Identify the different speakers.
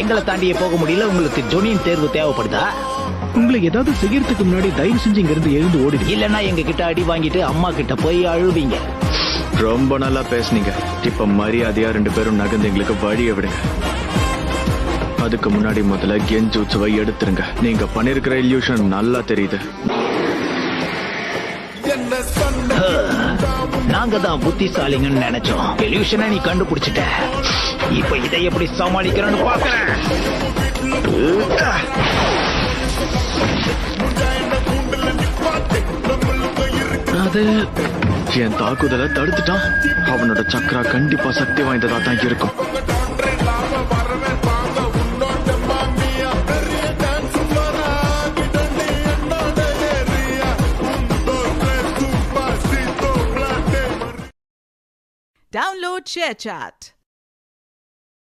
Speaker 1: எங்களை தாண்டியே போக முடியல. உங்களுக்கு ஜொனியின் தேர்வு தேவைப்படுதா?
Speaker 2: உங்களை ஏதாவது செய்யறதுக்கு முன்னாடி தயவு செஞ்சு இங்க இருந்து எழுந்து ஓடிடு.
Speaker 1: இல்லன்னா எங்க கிட்ட அடி வாங்கிட்டு அம்மா கிட்ட போய் அழுவீங்க.
Speaker 3: ரொம்ப நல்லா பேசுனீங்க. இப்ப மரியாதையா 2 பேரும் நகர்ந்து எங்களுக்கு வழியை விடுங்க. அதுக்கு முன்னாடி முதல்ல கென்ஜூட்சுவை எடுத்துருங்க. நீங்க பண்ணிருக்கிற இல்யூஷன் நல்லா தெரியுது.
Speaker 1: நாங்க தான் புத்திசாலிங்கன்னு நினைச்சோம். இல்யூஷனை நீ கண்டுபிடிச்சிட்ட. இப்ப இதை எப்படி சமாளிக்கிறேன்னு பாக்குறேன்.
Speaker 2: அது
Speaker 3: என் தாக்குதலை தடுத்துட்டான். அவனோட சக்ரா கண்டிப்பா சக்தி வாய்ந்ததா தான் இருக்கும்.
Speaker 4: Download ShareChat.